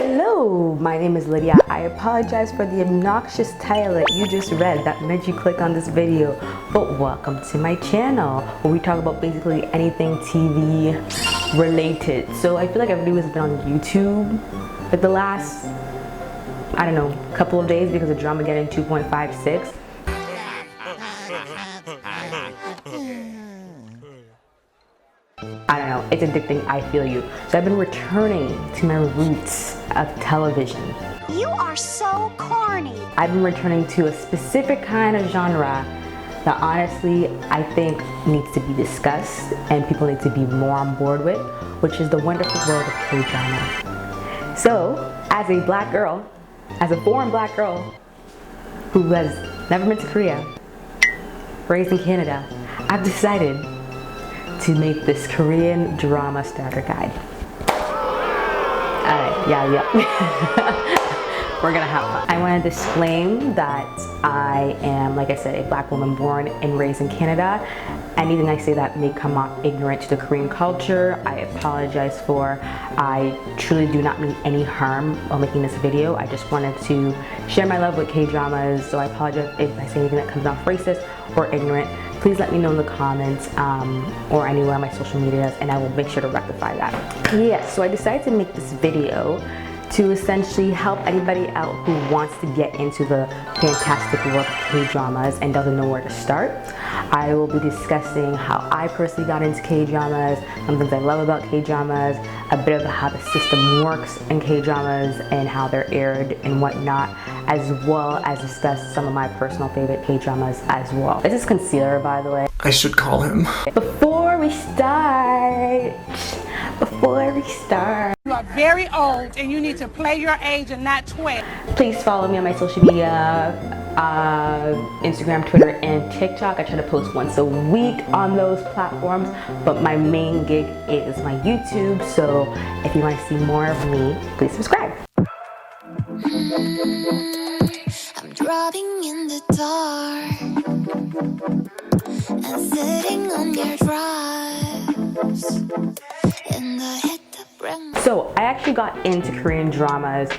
Hello, my name is Lydia. I apologize for the obnoxious title that you just read that made you click on this video, but welcome to my channel where we talk about basically anything TV related. So I feel like everybody has been on YouTube like the last, I don't know, couple of days because of Drama getting 2.56. I don't know, it's addicting, I feel you. So I've been returning to my roots of television. You are so corny. I've been returning to a specific kind of genre that honestly I think needs to be discussed and people need to be more on board with, which is the wonderful world of K-drama. So, as a black girl, as a foreign black girl who has never been to Korea, raised in Canada, I've decided to make this Korean drama starter guide. Alright, yeah. We're gonna have fun. I want to disclaim that I am, like I said, a black woman born and raised in Canada. Anything I say that may come off ignorant to the Korean culture, I apologize for. I truly do not mean any harm while making this video. I just wanted to share my love with K-dramas, so I apologize if I say anything that comes off racist or ignorant. Please let me know in the comments or anywhere on my social medias, and I will make sure to rectify that. Yes, so I decided to make this video to essentially help anybody out who wants to get into the fantastic world of K-dramas and doesn't know where to start. I will be discussing how I personally got into K-dramas, some things I love about K-dramas, a bit of how the system works in K-dramas and how they're aired and whatnot, as well as discuss some of my personal favorite K-dramas as well. This is concealer, by the way. I should call him. Before we start, you are very old and you need to play your age and not 12. please follow me on my social media, Instagram, Twitter, and TikTok. I try to post once a week on those platforms, but my main gig is my YouTube, so if you want to see more of me, please subscribe. I'm dropping in the dark and sitting on your drives and I hit the brink. So I actually got into Korean dramas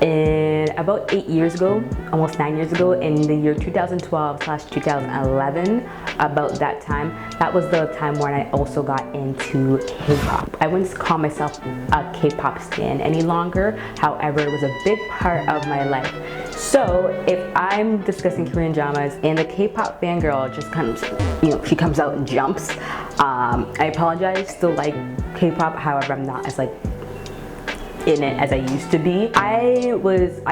in about 8 years ago, almost 9 years ago, in the year 2012/2011, about that time. That was the time when I also got into K-pop. I wouldn't call myself a K-pop stan any longer, however it was a big part of my life. So if I'm discussing Korean dramas and the K-pop fangirl just comes, she comes out and jumps, I apologize, still like K-pop, however I'm not as in it as I used to be. I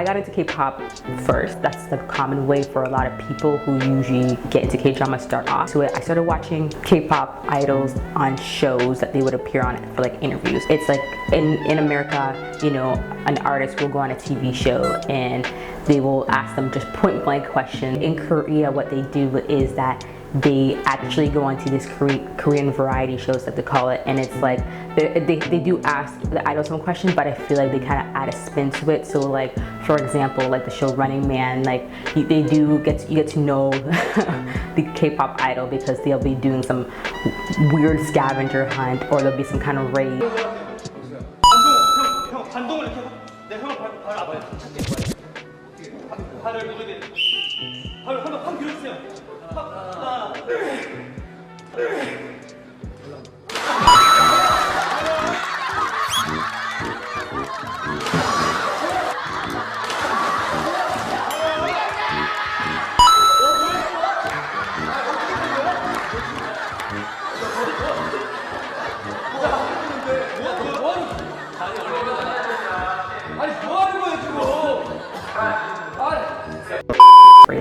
got into K-pop first. That's the common way for a lot of people who usually get into K-drama start off to it. I started watching K-pop idols on shows that they would appear on for like interviews. It's like in America, an artist will go on a TV show and they will ask them just point blank question. In Korea, what they do is that they actually go into this Korean variety shows that they call it, and it's like they do ask the idol some questions, but I feel like they kind of add a spin to it. So like, for example, like the show Running Man, like you get to know the K-pop idol because they'll be doing some weird scavenger hunt, or there'll be some kind of raid.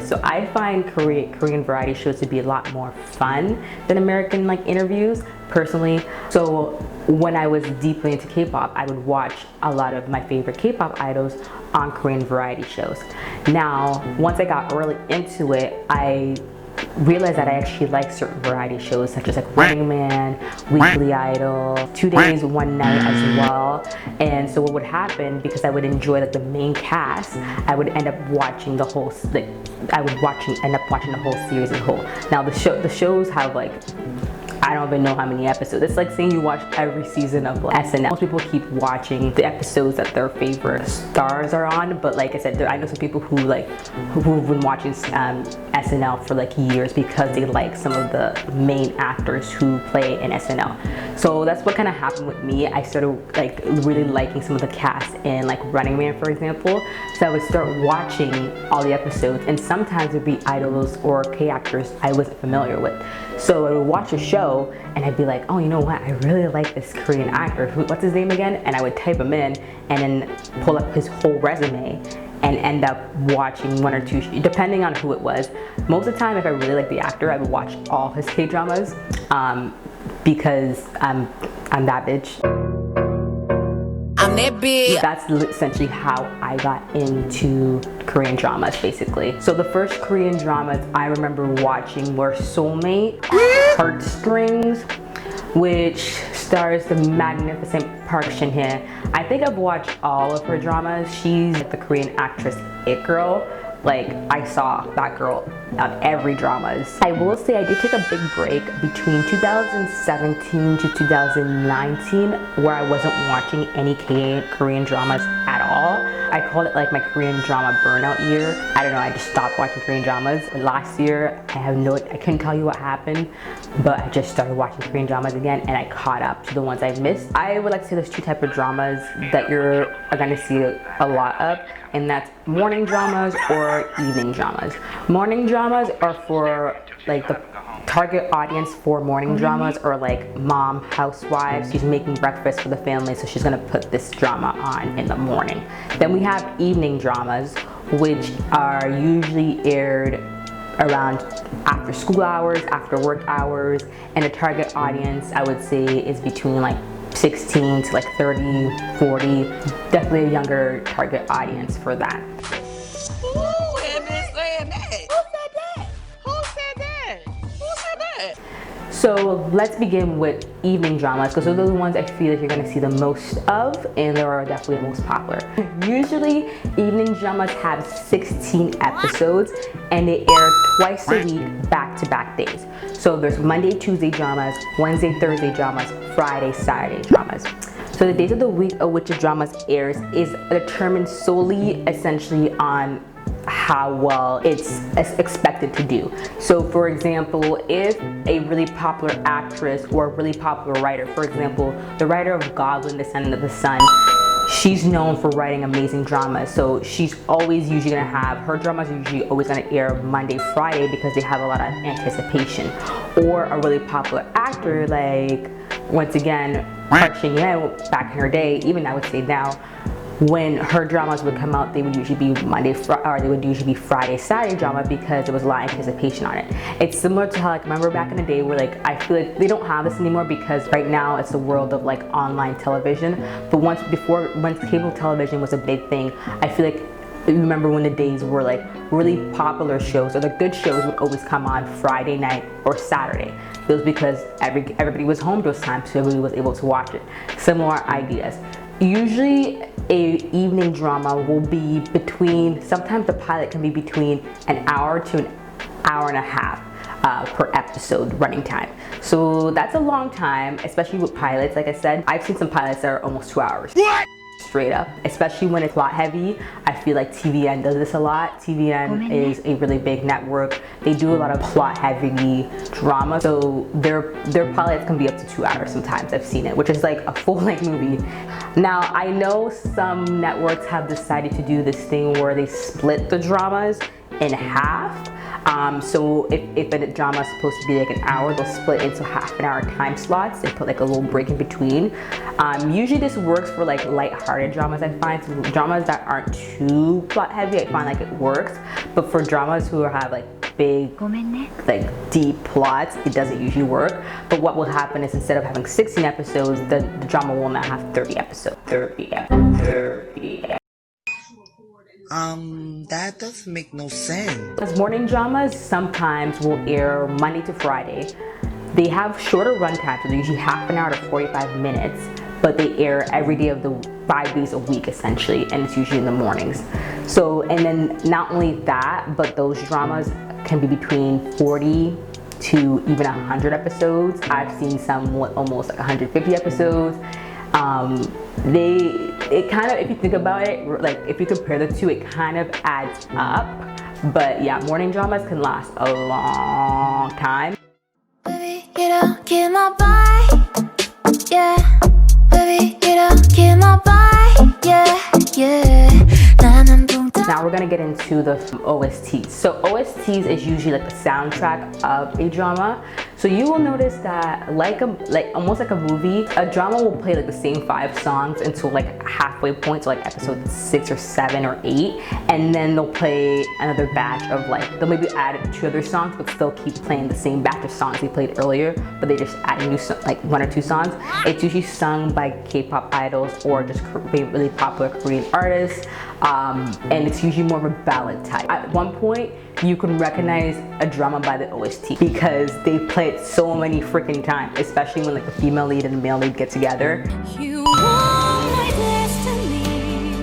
So I find Korean variety shows to be a lot more fun than American interviews, personally. So when I was deeply into K-pop, I would watch a lot of my favorite K-pop idols on Korean variety shows. Now, once I got really into it, I realized that I actually like certain variety shows such as like Running Man, Weekly Idol, 2 Days, 1 Night as well. And so what would happen, because I would enjoy like the main cast, I would end up watching the whole end up watching the whole series as a whole. Now the shows have like I don't even know how many episodes. It's like saying you watch every season of SNL. Most people keep watching the episodes that their favorite stars are on, but like I said, I know some people who've been watching SNL for like years because they like some of the main actors who play in SNL. So that's what kind of happened with me. I started like really liking some of the cast in like Running Man, for example. So I would start watching all the episodes, and sometimes it'd be idols or K-actors I wasn't familiar with. So I would watch a show and I'd be like, oh, you know what? I really like this Korean actor. What's his name again? And I would type him in and then pull up his whole resume and end up watching one or two, depending on who it was. Most of the time, if I really like the actor, I would watch all his K-dramas because I'm that bitch. I'm that bitch. That's essentially how I got into Korean dramas, basically. So the first Korean dramas I remember watching were Soulmate, Heartstrings, which stars the magnificent Park Shin-hye. I think I've watched all of her dramas. She's the Korean actress It Girl. Like, I saw that girl on every dramas. I will say I did take a big break between 2017 to 2019 where I wasn't watching any Korean dramas at all. I called it like my Korean drama burnout year. I don't know, I just stopped watching Korean dramas. Last year, I couldn't tell you what happened, but I just started watching Korean dramas again and I caught up to the ones I've missed. I would like to say there's two types of dramas that you're gonna see a lot of, and that's morning dramas or evening dramas. Morning dramas are for like the target audience for morning dramas, or like mom, housewives. She's making breakfast for the family, so she's gonna put this drama on in the morning. Then we have evening dramas, which are usually aired around after school hours, after work hours, and the target audience I would say is between like 16 to like 30, 40, definitely a younger target audience for that. Who had been saying that? Who said that? Who said that? Who said that? So let's begin with evening dramas, because those are the ones I feel like you're gonna see the most of, and they are definitely the most popular. Usually, evening dramas have 16 episodes, and they air twice a week, back-to-back days. So there's Monday, Tuesday dramas, Wednesday, Thursday dramas, Friday, Saturday dramas. So the days of the week of which the dramas airs is determined solely, essentially, on how well it's expected to do. So for example, if a really popular actress or a really popular writer, for example, the writer of Goblin, Descendant of the Sun, she's known for writing amazing dramas, so she's always usually gonna have, her dramas are usually always gonna air Monday, Friday because they have a lot of anticipation. Or a really popular actor, like, once again, Park Shin-hye, back in her day, even I would say now, when her dramas would come out, they would usually be they would usually be Friday, Saturday drama because there was a lot of anticipation on it. It's similar to how, like, remember back in the day where, like, I feel like they don't have this anymore because right now it's the world of like online television. But once cable television was a big thing, I feel like, you remember when the days were like really popular shows, or the good shows would always come on Friday night or Saturday. It was because everybody was home those times, so everybody was able to watch it. Similar ideas. Usually a evening drama will be between, sometimes the pilot can be between an hour to an hour and a half per episode running time. So that's a long time, especially with pilots. Like I said, I've seen some pilots that are almost 2 hours. What? Straight up, especially when it's plot heavy. I feel like TVN does this a lot. TVN is a really big network. They do a lot of plot heavy drama, so their pilots can be up to 2 hours sometimes. I've seen it, which is like a full-length movie. Now, I know some networks have decided to do this thing where they split the dramas in half. So if a drama is supposed to be like an hour, they'll split into half-an-hour time slots and put like a little break in between. Usually this works for like light-hearted dramas, I find. So dramas that aren't too plot heavy, I find like it works. But for dramas who have like big, like deep plots, it doesn't usually work. But what will happen is, instead of having 16 episodes, the drama will now have 30 episodes. 30 episodes. That doesn't make no sense. Because morning dramas sometimes will air Monday to Friday. They have shorter run times, so they're usually half an hour to 45 minutes, but they air every day of the 5 days a week essentially, and it's usually in the mornings. So, and then not only that, but those dramas can be between 40 to even 100 episodes. I've seen some with almost like 150 episodes. It kind of, if you think about it, like if you compare the two, it kind of adds up. But yeah, morning dramas can last a long time. Baby, you don't kill my vibe, yeah. Baby, you don't kill my vibe, yeah. Now we're gonna get into the OSTs. So OSTs is usually like the soundtrack of a drama. So you will notice that almost like a movie, a drama will play like the same 5 songs until like halfway point, so like episode 6 or 7 or 8, and then they'll play another batch of they'll maybe add 2 other songs, but still keep playing the same batch of songs they played earlier, but they just add new 1 or 2 songs. It's usually sung by K-pop idols or just really popular Korean artists, and it's usually more of a ballad type. At one point, you can recognize a drama by the OST because they play it so many freaking times, especially when like the female lead and the male lead get together. You are my destiny.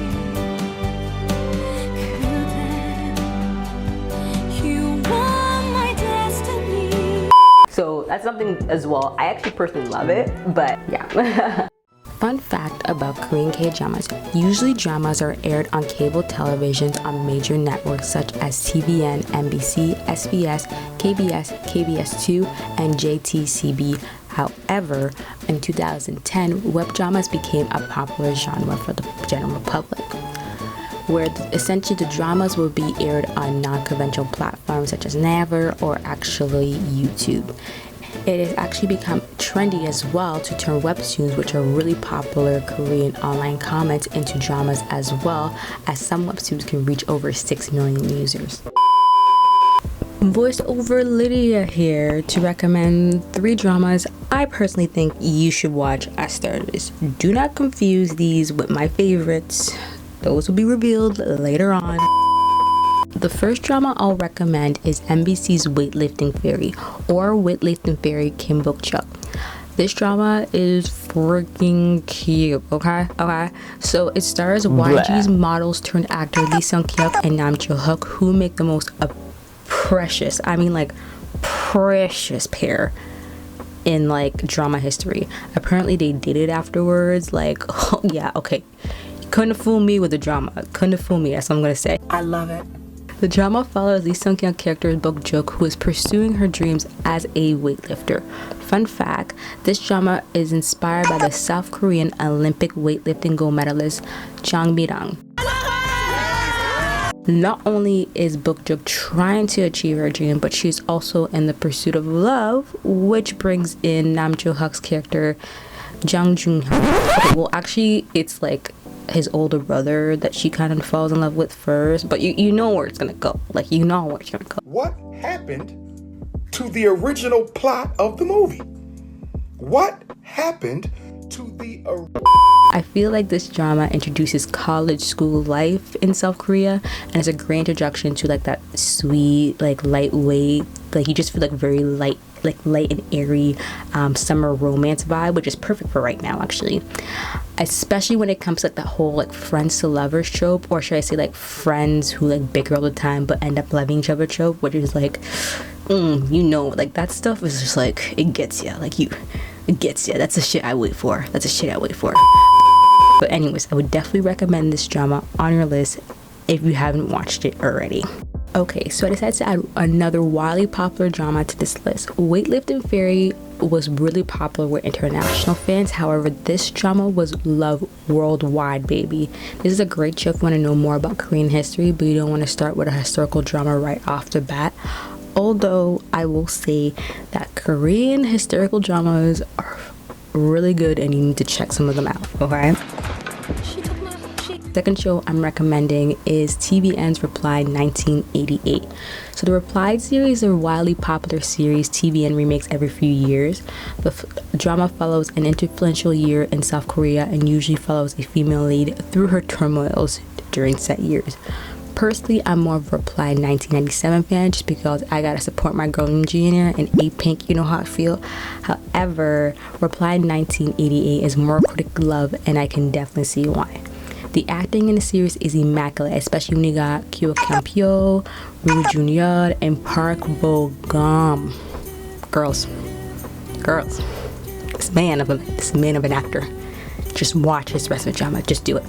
You are my destiny. So that's something as well. I actually personally love it, but yeah. Fun fact about Korean K-dramas, usually dramas are aired on cable televisions on major networks such as TVN, MBC, SBS, KBS, KBS2, and JTCB. However, in 2010, web dramas became a popular genre for the general public, where essentially the dramas will be aired on non-conventional platforms such as Naver or actually YouTube. It has actually become trendy as well to turn webtoons, which are really popular Korean online comics, into dramas as well, as some webtoons can reach over 6 million users. Voiceover Lydia here to recommend 3 dramas I personally think you should watch as starters. Do not confuse these with my favorites. Those will be revealed later on. The first drama I'll recommend is MBC's Weightlifting Fairy, or Weightlifting Fairy Kim Bok-chuk. This drama is freaking cute, okay? So it stars YG's models turned actor Lee Sung-kyuk and Nam Jo-hyuk, who make the most precious pair in drama history. Apparently they dated afterwards, oh yeah, okay. Couldn't fool me with the drama. Couldn't fool me, that's what I'm gonna say. I love it. The drama follows Lee Sung-kyung's character Bok-chuk, who is pursuing her dreams as a weightlifter. Fun fact, this drama is inspired by the South Korean Olympic weightlifting gold medalist Jang Mi-rang. Not only is Bok-chuk trying to achieve her dream, but she's also in the pursuit of love, which brings in Nam Jo-hyuk's character Jang Jung-hyun. Well, actually, it's his older brother that she kind of falls in love with first, but you know where it's gonna go. You know where it's gonna go. What happened to the original plot of the movie? What happened to the I feel like this drama introduces college school life in South Korea, and it's a great introduction to that sweet, lightweight, you just feel very light and airy summer romance vibe, which is perfect for right now actually, especially when it comes to that whole friends to lovers trope, or should I say friends who bicker all the time but end up loving each other trope, which is that stuff is just it gets you, it gets you. That's the shit I wait for. But anyways, I would definitely recommend this drama on your list if you haven't watched it already. Okay, so I decided to add another wildly popular drama to this list. Weightlifting Fairy was really popular with international fans. However, this drama was loved worldwide, baby. This is a great show if you want to know more about Korean history, but you don't want to start with a historical drama right off the bat. Although I will say that Korean historical dramas are really good and you need to check some of them out, okay? Second show I'm recommending is TVN's Reply 1988. So the Reply series is a wildly popular series TVN remakes every few years. The drama follows an influential year in South Korea and usually follows a female lead through her turmoils during set years. Personally, I'm more of a Reply 1997 fan just because I gotta support my girl Mujinga and A-Pink, you know how I feel. However, Reply 1988 is more critically loved and I can definitely see why. The acting in the series is immaculate, especially when you got Kyo Kam-pyo, Roo Jun-yeol, and Park Bo-gum. Girls, this man of an actor. Just watch his rest of the drama. Just do it.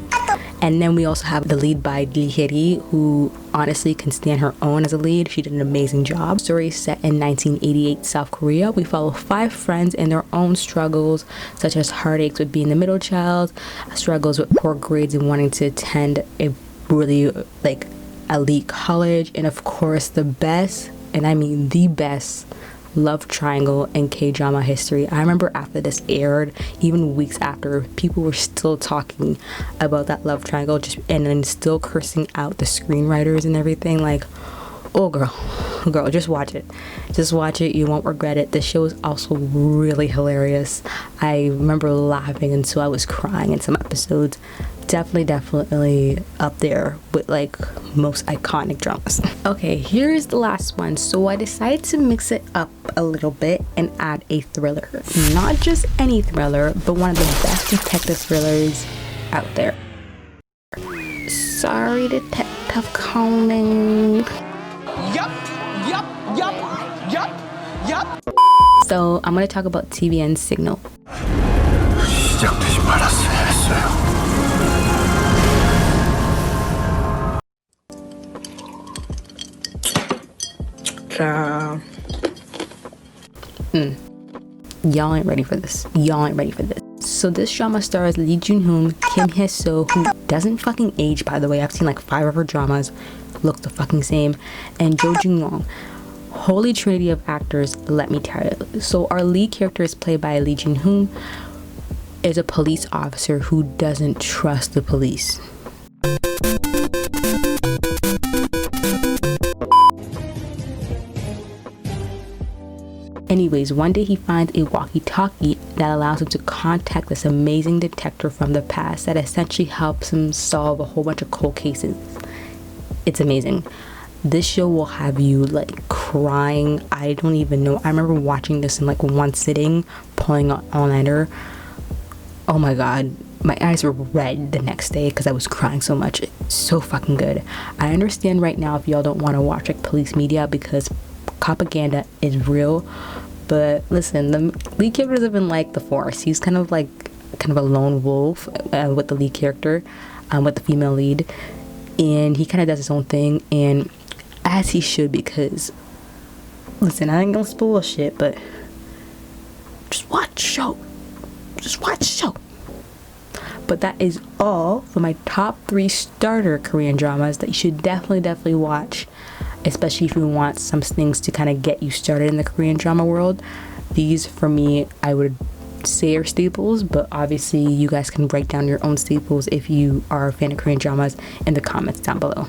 And then we also have the lead by Lee Hee-ri, who honestly can stand her own as a lead. She did an amazing job. Story is set in 1988 South Korea. We follow 5 friends and their own struggles, such as heartaches with being the middle child, struggles with poor grades and wanting to attend a really like elite college, and of course the best, and I mean the best, love triangle in K-drama history. I remember after this aired, even weeks after, people were still talking about that love triangle, and then still cursing out the screenwriters and everything. Like, oh girl, just watch it. You won't regret it. The show is also really hilarious. I remember laughing until I was crying in some episodes. Definitely up there with like most iconic dramas. Okay, here's the last one. So I decided to mix it up a little bit and add a thriller. Not just any thriller, but one of the best detective thrillers out there. Sorry, Detective Conan. Yup. So I'm gonna talk about TVN Signal. 시작되지 말았어야 했어요. Y'all ain't ready for this. So this drama stars Lee Jun-hoon, Kim Hye-soo, who doesn't fucking age, by the way. I've seen like 5 of her dramas, look the fucking same, and Jo Jung-won. Holy trinity of actors, let me tell you. So our lead character is played by Lee Jun-hoon, is a police officer who doesn't trust the police. Anyways, one day he finds a walkie-talkie that allows him to contact this amazing detective from the past that essentially helps him solve a whole bunch of cold cases. It's amazing. This show will have you like crying. I don't even know. I remember watching this in like one sitting, pulling an all-nighter. Oh my god. My eyes were red the next day because I was crying so much. It's so fucking good. I understand right now if y'all don't want to watch like police media because propaganda is real, but listen, the lead character doesn't even like the force. He's kind of a lone wolf with the lead character, with the female lead, and he kind of does his own thing, and as he should, because listen, I ain't gonna spoil shit, but just watch the show. But that is all for my top 3 starter Korean dramas that you should definitely watch, especially if you want some things to kind of get you started in the Korean drama world. These, for me, I would say are staples, but obviously you guys can break down your own staples if you are a fan of Korean dramas in the comments down below.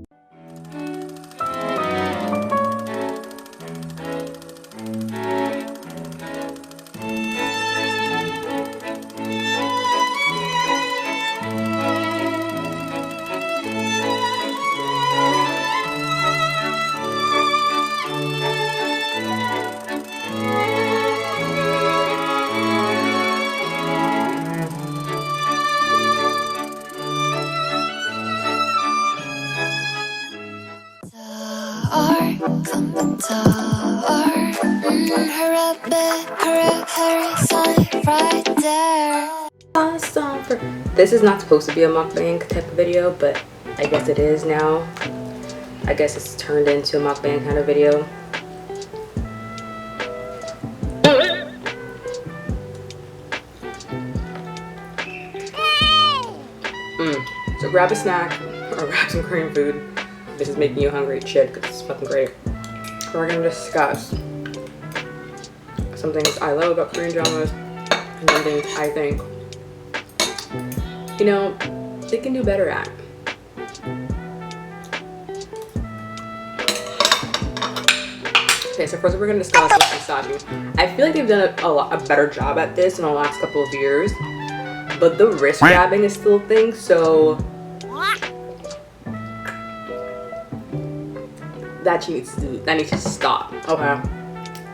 This is not supposed to be a mukbang type of video, but I guess it is now. I guess it's turned into a mukbang kind of video. So grab a snack or grab some Korean food. This is making you hungry, shit, because it's fucking great. We're gonna discuss some things I love about Korean dramas and some things I think, you know, they can do better at. Okay, so first we're gonna discuss misogyny. I feel like they've done a better job at this in the last couple of years, but the wrist grabbing is still a thing, so that needs to stop. Okay.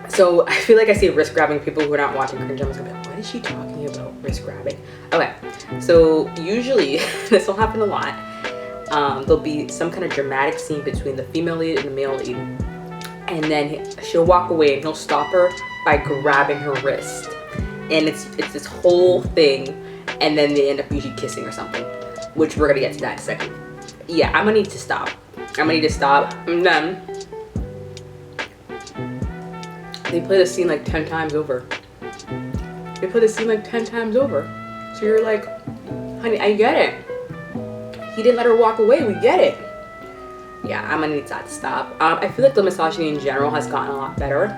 So I feel like I see wrist grabbing people who are not watching Korean dramas. Like, what is she talking about? Wrist grabbing. Okay. So usually this will happen a lot. There'll be some kind of dramatic scene between the female lead and the male lead, and then she'll walk away and he'll stop her by grabbing her wrist, and it's this whole thing, and then they end up usually kissing or something, which we're gonna get to that in a second. Yeah, I'm gonna need to stop. And then they play the scene like 10 times over. So you're like, honey, I get it. He didn't let her walk away. We get it. Yeah, I'm gonna need that to stop. I feel like the misogyny in general has gotten a lot better.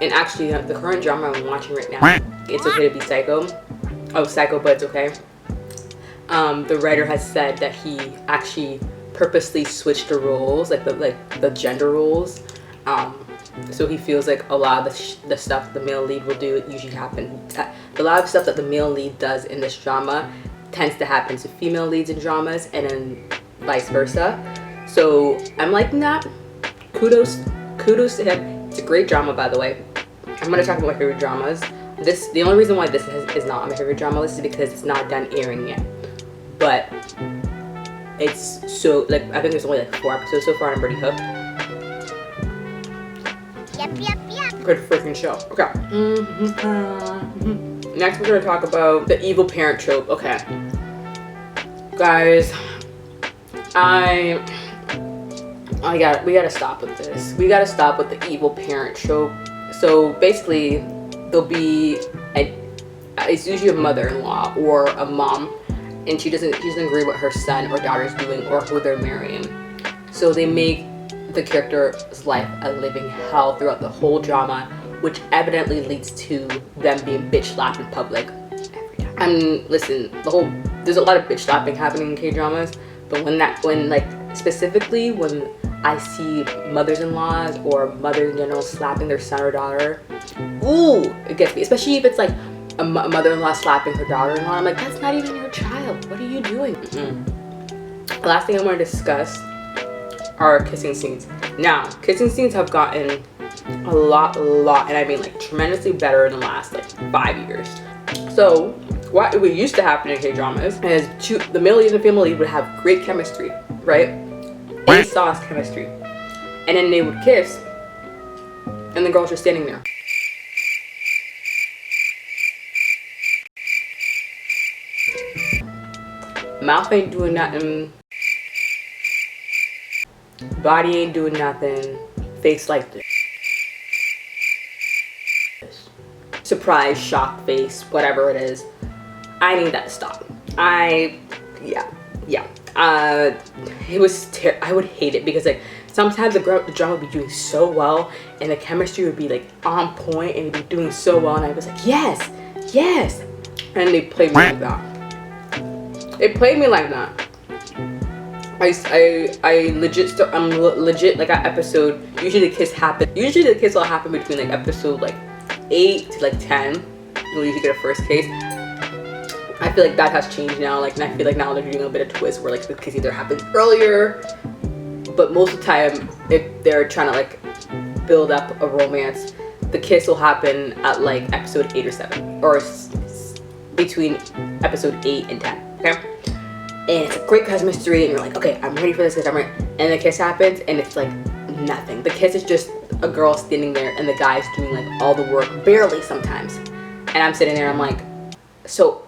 And actually, the current drama I'm watching right now, It's Okay to Be Psycho. Oh, Psycho, but It's Okay. The writer has said that he actually purposely switched the roles, like the gender roles. So he feels like a lot of the stuff the male lead will do usually happens. A lot of stuff that the male lead does in this drama tends to happen to female leads in dramas, and then vice versa. So I'm liking that. Kudos to him. It's a great drama, by the way. I'm gonna talk about my favorite dramas. The only reason why this is not on my favorite drama list is because it's not done airing yet. But it's so, like, I think there's only like 4 episodes so far, and I'm pretty hooked. Yep. Good freaking show. Okay. Next, we're gonna talk about the evil parent trope. Okay, guys, we gotta stop with this. We gotta stop with the evil parent trope. So basically, there'll be it's usually a mother-in-law or a mom, and she doesn't agree what her son or daughter's doing or who they're marrying. So they make the character's life a living hell throughout the whole drama, which evidently leads to them being bitch slapped in public every time. I mean, listen, there's a lot of bitch slapping happening in K-dramas, but when specifically when I see mothers-in-laws or mothers in general slapping their son or daughter, ooh, it gets me. Especially if it's like a mother-in-law slapping her daughter-in-law. I'm like, that's not even your child. What are you doing? The last thing I want to discuss are kissing scenes. Now, kissing scenes have gotten a lot, and I mean like tremendously better in the last like 5 years. So what would used to happen in K-dramas is the male lead and female lead would have great chemistry, right? A-sauce chemistry. And then they would kiss, and the girls were standing there. Mouth ain't doing nothing. Body ain't doing nothing. Face like this. Surprise, shock face, whatever it is. I need that to stop. Yeah. It was I would hate it because like sometimes the drama would be doing so well and the chemistry would be like on point and it'd be doing so well, and I was like, yes, and they played me like that. I'm legit like an episode. Usually the kiss will happen between like episode like 8 to like 10. You'll usually get a first kiss. I feel like that has changed now. Like, and I feel like now they're doing a bit of twist where like the kiss either happens earlier, but most of the time if they're trying to like build up a romance, the kiss will happen at like episode 8 or 7, or between episode 8 and 10. Okay. And it's a great chemistry, and you're like, okay, I'm ready for this kiss, I'm ready. And the kiss happens, and it's like nothing. The kiss is just a girl standing there, and the guy's doing like all the work, barely sometimes. And I'm sitting there, I'm like, so,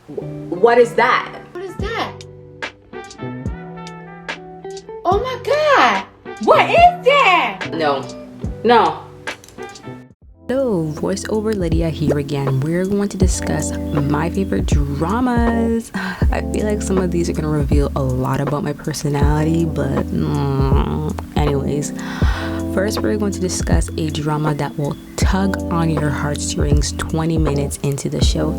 what is that? What is that? Oh my God! What is that? No. Hello, voiceover Lydia here again. We're going to discuss my favorite dramas. I feel like some of these are going to reveal a lot about my personality, but anyways. First, we're going to discuss a drama that will tug on your heartstrings 20 minutes into the show.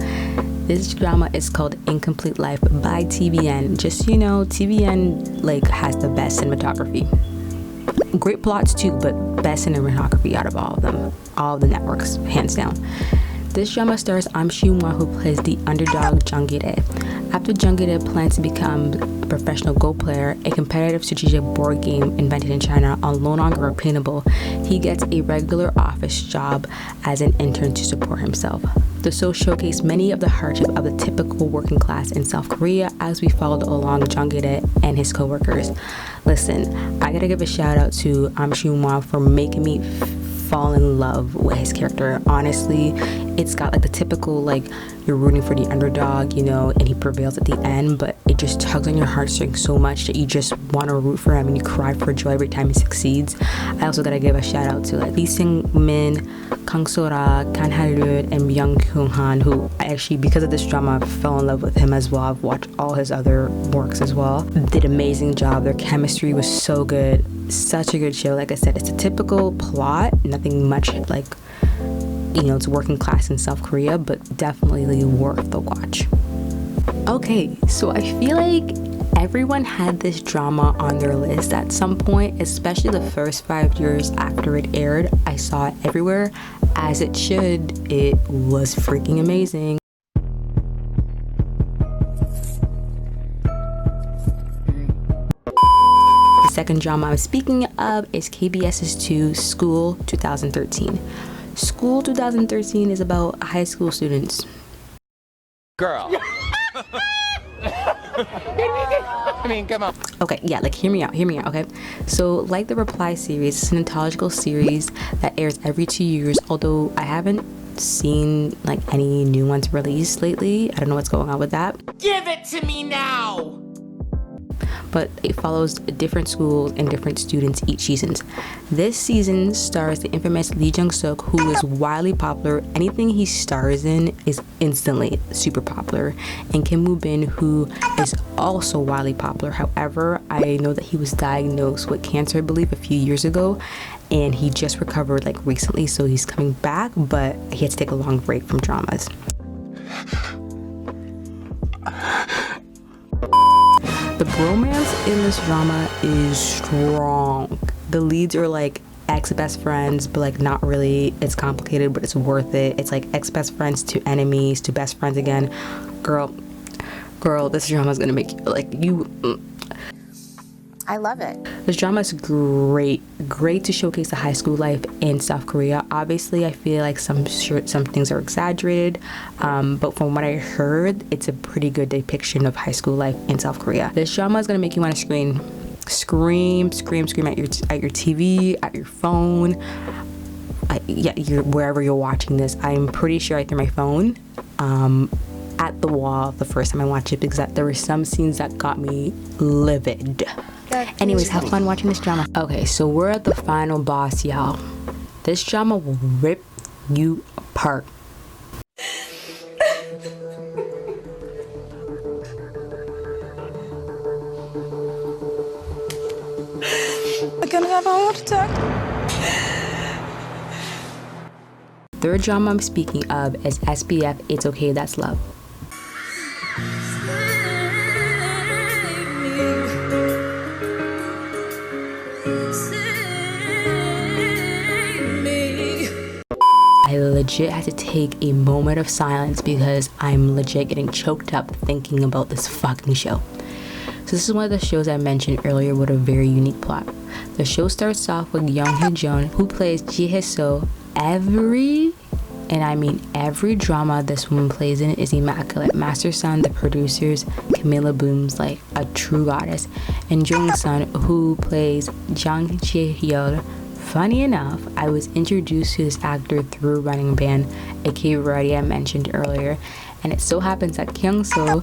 This drama is called Incomplete Life by TVN. Just so you know, TVN like has the best cinematography. Great plots too, but best cinematography out of all of them. All of the networks, hands down. This drama stars Mcclain, who plays the underdog Jung Gi-tae. After Jung Gi-tae plans to become a professional Go player, a competitive strategic board game invented in China are no longer obtainable, he gets a regular office job as an intern to support himself. The show showcased many of the hardships of the typical working class in South Korea as we followed along Jung Gi-tae and his co-workers. Listen, I gotta give a shout out to Mcclain for making me fall in love with his character. Honestly, it's got like the typical like you're rooting for the underdog, you know, and he prevails at the end, but it just tugs on your heartstrings so much that you just want to root for him and you cry for joy every time he succeeds. I also gotta give a shout out to like Lee Seung Min, Kang Sora, Kan Ha-ryun, and Byung Kyung Han, who I actually, because of this drama, fell in love with him as well. I've watched all his other works as well. Did amazing job. Their chemistry was so good. Such a good show. Like I said, it's a typical plot, nothing much like, you know, it's working class in South Korea, but definitely worth the watch. Okay, so I feel like everyone had this drama on their list at some point, especially the first 5 years after it aired. I saw it everywhere, as it should. It was freaking amazing. The second drama I'm speaking of is KBS's 2 School 2013. School 2013 is about high school students. Girl. I mean, come on. Okay, yeah, like hear me out, okay? So like the Reply series, it's an anthological series that airs every 2 years, although I haven't seen like any new ones released lately. I don't know what's going on with that. Give it to me now. But it follows different schools and different students each season. This season stars the infamous Lee Jung-suk, who is wildly popular. Anything he stars in is instantly super popular. And Kim Woo-bin, who is also wildly popular. However, I know that he was diagnosed with cancer, I believe, a few years ago. And he just recovered like recently, so he's coming back, but he had to take a long break from dramas. The bromance in this drama is strong. The leads are like ex-best friends, but like not really. It's complicated, but it's worth it. It's like ex-best friends to enemies to best friends again. Girl, this drama is gonna make you like you. I love it. This drama is great to showcase the high school life in South Korea. Obviously, I feel like some things are exaggerated, but from what I heard, it's a pretty good depiction of high school life in South Korea. This drama is gonna make you want to scream at your TV, at your phone, wherever you're watching this. I'm pretty sure I threw my phone at the wall the first time I watched it because there were some scenes that got me livid. Anyways, have fun watching this drama. Okay, so we're at the final boss, y'all. This drama will rip you apart. I'm gonna have a heart attack. Third drama I'm speaking of is SBF It's Okay That's Love. I legit had to take a moment of silence because I'm legit getting choked up thinking about this fucking show. So this is one of the shows I mentioned earlier with a very unique plot. The show starts off with Young Hee-jeon, who plays Ji Hye-seo. Every drama this woman plays in is immaculate. Master Sun, the producers, Camilla Booms like a true goddess, and Jung Sun, who plays Jang Jae-hyul. Funny enough, I was introduced to this actor through Running Man, a K-variety I mentioned earlier, and it so happens that Kyung-soo,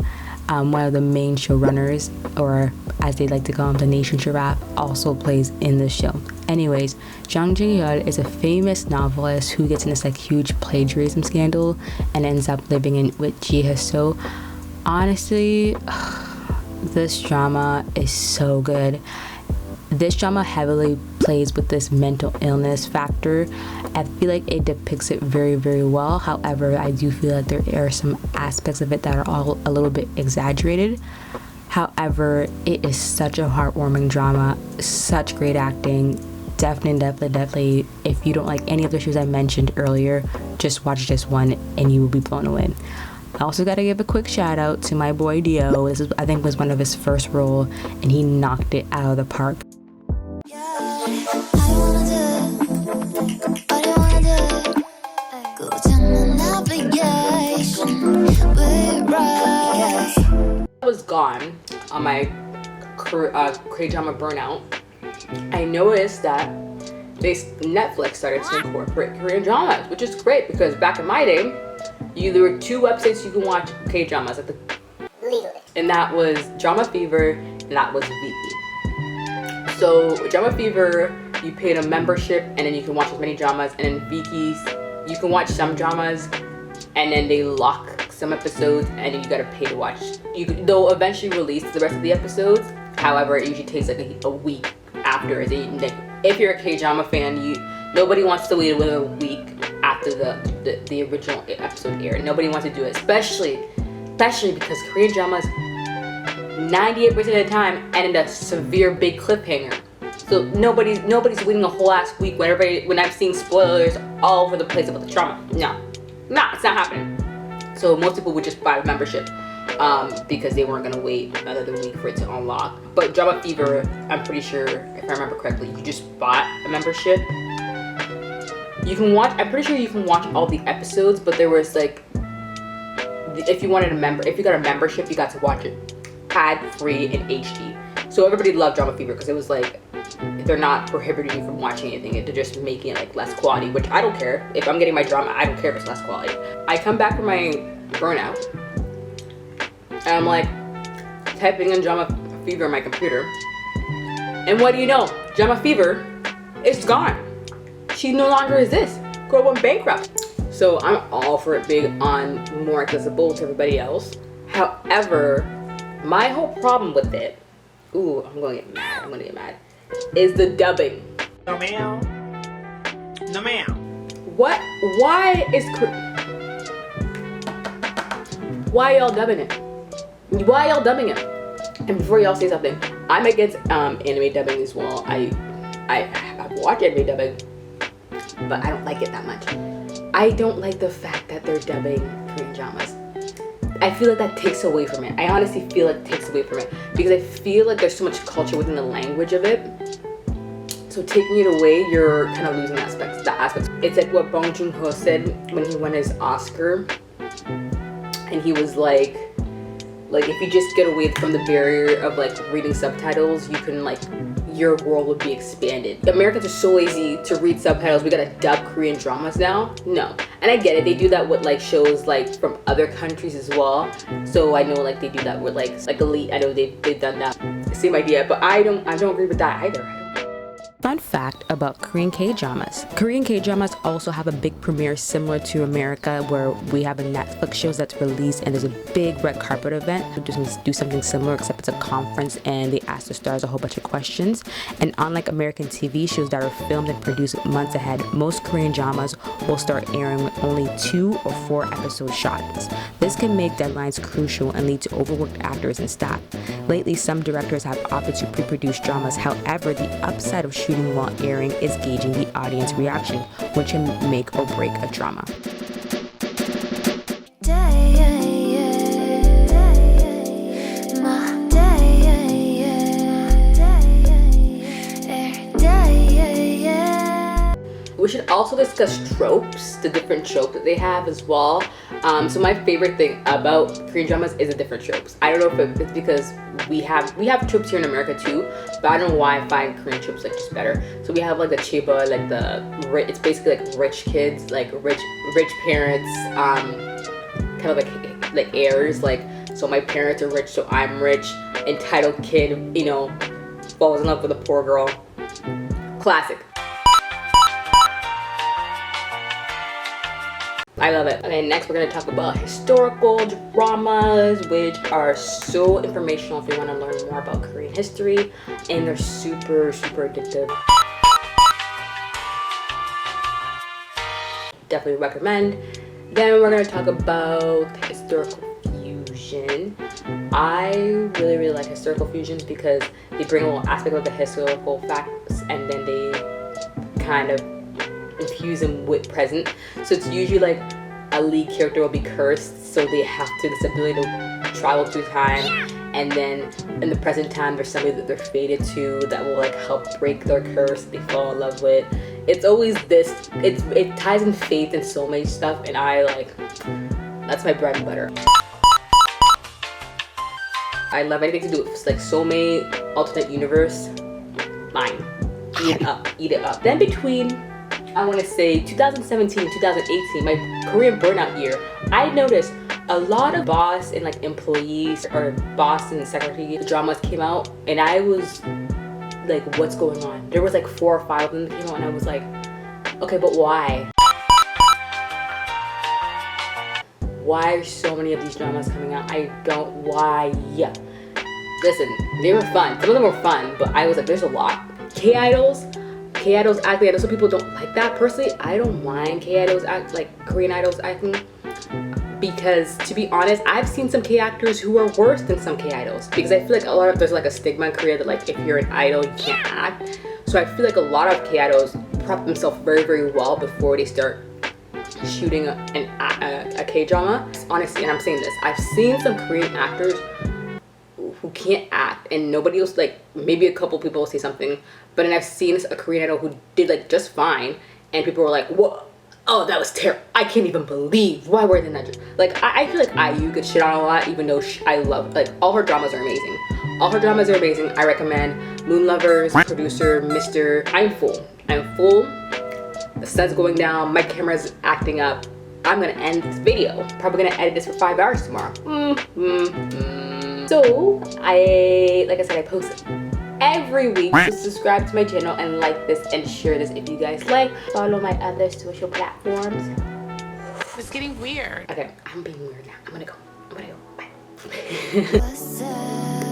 one of the main showrunners, or as they like to call him, the Nation Giraffe, also plays in this show. Anyways, Jang Jae-hyul is a famous novelist who gets in this like huge plagiarism scandal and ends up living in with Ji Hye-seo. Honestly, this drama is so good. This drama heavily plays with this mental illness factor. I feel like it depicts it very, very well. However, I do feel like there are some aspects of it that are all a little bit exaggerated. However, it is such a heartwarming drama, such great acting. Definitely, if you don't like any of the shows I mentioned earlier, just watch this one and you will be blown away. I also gotta give a quick shout out to my boy Dio. This is, I think, was one of his first role, and he knocked it out of the park. I was gone on my K-drama burnout. I noticed that Netflix started to incorporate Korean dramas, which is great because back in my day, there were 2 websites you can watch K-dramas at the and that was Drama Fever and that was Viki. So Drama Fever, you paid a membership and then you can watch as many dramas, and then Viki's, you can watch some dramas and then they lock some episodes and then you gotta pay to watch. They'll eventually release the rest of the episodes. However, it usually takes like a week after. If you're a K-drama fan, nobody wants to wait a week after the original episode aired. Nobody wants to do it, especially because Korean dramas 98% of the time end in a severe big cliffhanger. So nobody's waiting a whole ass week when I'm seeing spoilers all over the place about the drama. No, it's not happening. So most people would just buy a membership because they weren't gonna wait another week for it to unlock. But Drama Fever, I'm pretty sure, if I remember correctly, you just bought a membership. I'm pretty sure you can watch all the episodes, but there was like, if you got a membership, you got to watch it ad-free in HD. So everybody loved Drama Fever because it was like, they're not prohibiting you from watching anything, they're just making it like less quality, which I don't care. If I'm getting my drama, I don't care if it's less quality. I come back from my burnout and I'm like typing in Drama Fever on my computer, and what do you know? Drama Fever is gone. She no longer exists. Girl went bankrupt. So I'm all for it being more accessible to everybody else. However, my whole problem with it, I'm gonna get mad, is the dubbing. No ma'am. No ma'am. Why y'all dubbing it? Why y'all dubbing it? And before y'all say something, I'm against anime dubbing as well. I've watched anime dubbing, but I don't like it that much. I don't like the fact that they're dubbing Korean dramas. I feel like that takes away from it. I honestly feel like it takes away from it because I feel like there's so much culture within the language of it. So taking it away, you're kind of losing that aspect. It's like what Bong Joon-ho said when he won his Oscar, and he was like if you just get away from the barrier of like reading subtitles, you can like, your world would be expanded. Americans are so lazy to read subtitles. We gotta dub Korean dramas now. No, and I get it. They do that with like shows like from other countries as well. So I know like they do that with like Elite. I know they've done that. Same idea, but I don't agree with that either. Fun fact about Korean K-dramas. Korean K-dramas also have a big premiere similar to America, where we have a Netflix show that's released and there's a big red carpet event. Do something similar, except it's a conference and they ask the stars a whole bunch of questions. And unlike American TV shows that are filmed and produced months ahead, most Korean dramas will start airing with only 2 or 4 episode shots. This can make deadlines crucial and lead to overworked actors and staff. Lately, some directors have opted to pre-produce dramas. However, the upside of shooting while airing is gauging the audience reaction, which can make or break a drama. We should also discuss tropes, the different tropes that they have as well. So my favorite thing about Korean dramas is the different tropes. I don't know if it's because we have tropes here in America too, but I don't know why I find Korean tropes like just better. So we have like the chaeba, like it's basically like rich kids, like rich parents, kind of like heirs. Like, so my parents are rich, so I'm rich. Entitled kid, falls in love with a poor girl. Classic. I love it. Okay, next we're going to talk about historical dramas, which are so informational if you want to learn more about Korean history, and they're super, super addictive. Definitely recommend. Then we're going to talk about historical fusion. I really, really like historical fusions because they bring a little aspect of the historical facts and then they kind of infuse them with present. So it's usually like a lead character will be cursed, so they have this ability to travel through time, and then in the present time there's somebody that they're fated to that will like help break their curse they fall in love with. It's always this, it ties in faith and soulmate stuff, and that's my bread and butter. I love anything to do with like soulmate, alternate universe, mine. eat it up. Then between, I want to say 2017 and 2018, my Korean burnout year, I noticed a lot of boss and like employees or boss and secretary dramas came out, and I was like, what's going on? There was like 4 or 5 of them that came out, and I was like, okay, but why? Why are so many of these dramas coming out? Why? Yeah. Listen, they were fun. Some of them were fun, but I was like, there's a lot. K-idols acting. I know some people don't like that. Personally, I don't mind K-idols act like Korean idols acting, because to be honest, I've seen some K-actors who are worse than some K-idols, because I feel like there's like a stigma in Korea that like if you're an idol, you can't act. So I feel like a lot of K-idols prep themselves very, very well before they start shooting a K-drama. Honestly, and I'm saying this, I've seen some Korean actors who can't act, and nobody else, like maybe a couple people will say something, but then I've seen a Korean idol who did like just fine, and people were like, whoa, oh, that was terrible. I can't even believe, why were they not? Like I feel like IU gets shit on a lot, even though I love, like, all her dramas are amazing. All her dramas are amazing. I recommend Moon Lovers, Producer, Mr. I'm full. The sun's going down, my camera's acting up. I'm gonna end this video. Probably gonna edit this for 5 hours tomorrow. So, like I said, I post every week. So subscribe to my channel and like this and share this if you guys like. Follow my other social platforms. It's getting weird. Okay, I'm being weird now. I'm gonna go. Bye. What's up?